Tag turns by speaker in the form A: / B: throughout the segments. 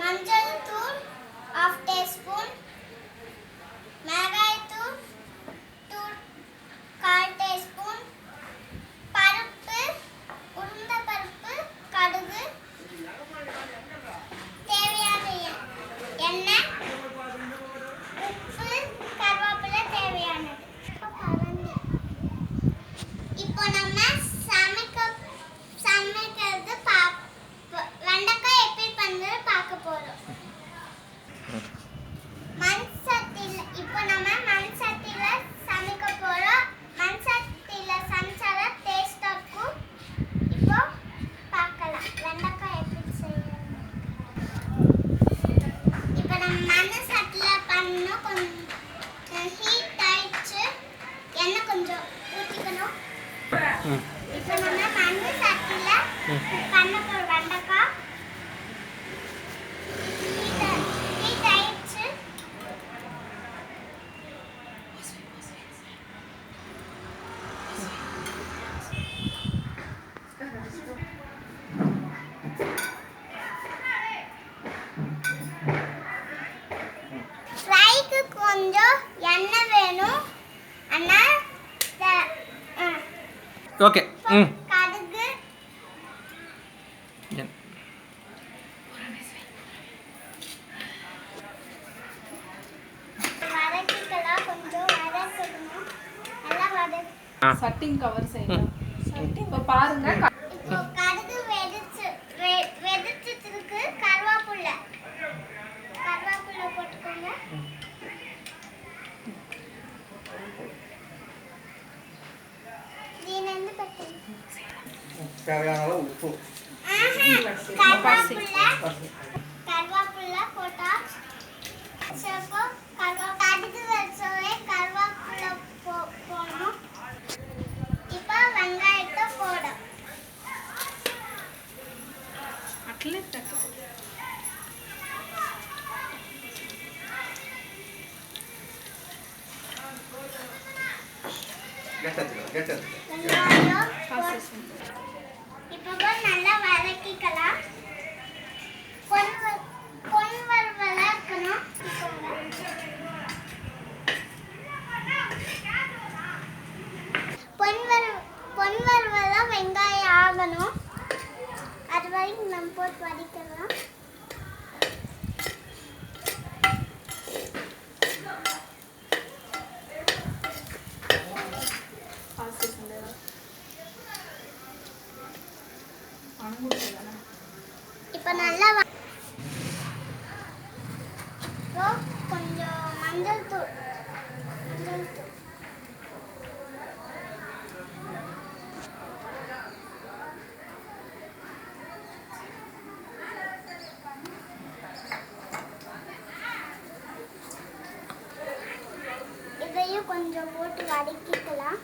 A: மஞ்சள் தூள் 1/2 டீஸ்பூன், மிளகாய் தூள் 1/4 டீஸ்பூன், பருப்பு உளுந்த பருப்பு, கடுகு, தேவையான எண்ணெய், உப்பு, கருவேப்பிலை தேவையானது. இப்போ நம்ம சமைக்கிறது வெண்டைக்காய் எப்படி பண்ணுறது பார்க்க போறோம். இப்போ நம்ம மண் சட்டியில சமைக்க போறோம். மண் சட்டியில சமைச்சால டேஸ்டா இருக்கும். இப்போ பார்க்கலாம் வெண்டைக்காய் எப்படி செய்யணும். இப்போ நம்ம மண் சட்டியில பண்ணணும். கொஞ்சம் ஹீட் ஆயிடுச்சு. எண்ணெய் கொஞ்சம் ஊற்றிக்கணும். இப்போ நம்ம மண் சட்டியில பண்ண போற வெண்டைக்காய் ஹீட் ஆயிடுச்சு. ஃப்ரைக்கு கொஞ்சம் எண்ணெய் வேணும். அண்ணா
B: ஓகே.
A: கடுகு, வதக்கிக்கலாம். கொஞ்சம் வதக்கணும். நல்லா
C: சட்டிங் கவர் செய்யலாம். இப்போ பாருங்க.
A: இப்போ கடுகு வெடிச்சிருக்கு. கருவேப்பிலை போட்டுக்கோங்க.
B: தேவையான அளவு உப்பு.
A: கருவேப்பிலை போட்டா கடுகு வச்சோடனே கருவேப்பிலை போடணும். இப்போ வெங்காயத்தை போடும். வெங்காயம் இப்போ நல்லா வதக்கிக்கலாம். பொன் வறுவலாக்கணும். பொன் வறுவலா வெங்காயம் ஆகணும். அது வரைக்கும் நம்ம போட்டு வதக்கலாம். இப்போ நல்லா கொஞ்சம் மஞ்சள் தூள் இதையும் கொஞ்சம் போட்டு வதக்கிக்கலாம்.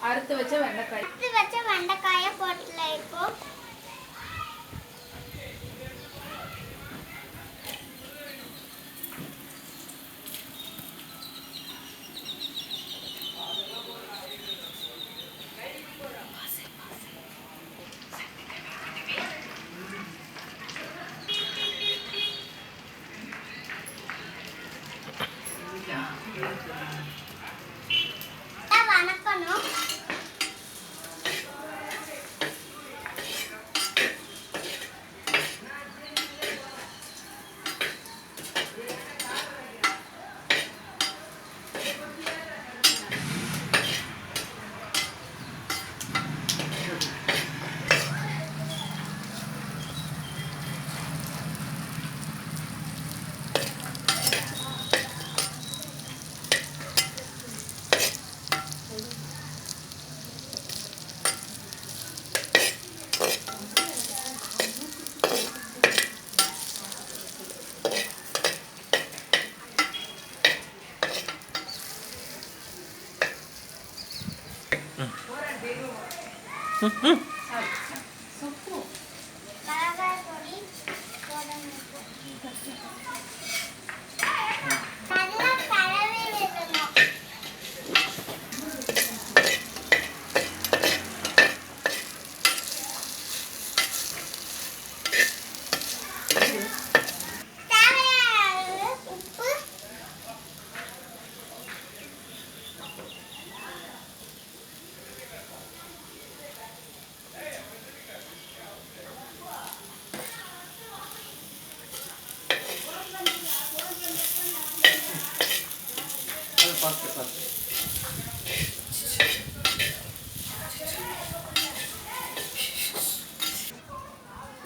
C: அறுத்து வச்ச
A: வெண்டைக்காயை போட்டுல இப்போ வணக்கணும்.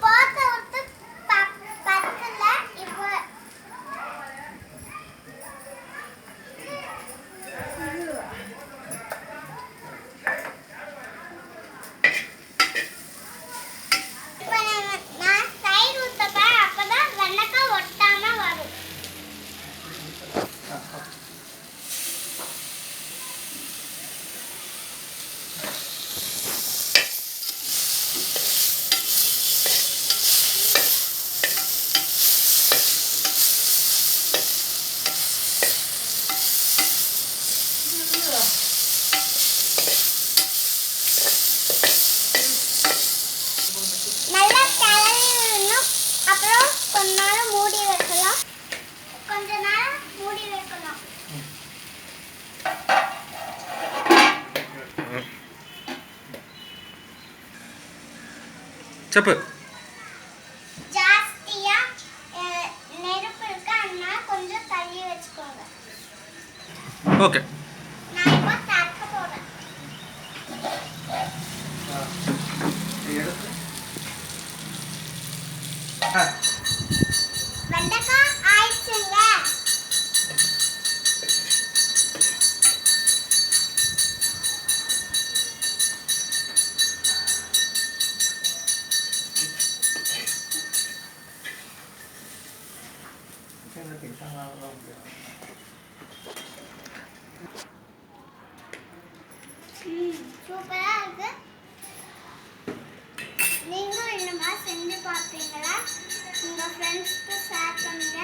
A: பாத்த விட்டு பக்கத்துல இப்போ நான் சைடு ஊத்தப்ப அப்பதான் வெண்ணெய் ஒட்டாம வரும். நல்லா கிளறிடணும். அப்புறம் கொஞ்ச நேரம் மூடி வைக்கலாம். கொஞ்ச நேரம் மூடி வைக்கணும்.
B: చెప్పు
A: ஜாஸ்தியா நெருப்பு இருக்கு, அதனால கொஞ்சம் தள்ளி வச்சுக்கோங்க.
B: ఓకే
A: நான் இப்போ தட்ட போறேன். வெண்டைக்காய் ஆயிடுச்சுங்க. சூப்பரா இருக்கு. நீங்களும் இந்த மாதிரி செஞ்சு பார்ப்பீங்களா? உங்க ஃப்ரெண்ட்ஸ்க்கு ஷேர் பண்ணுங்க.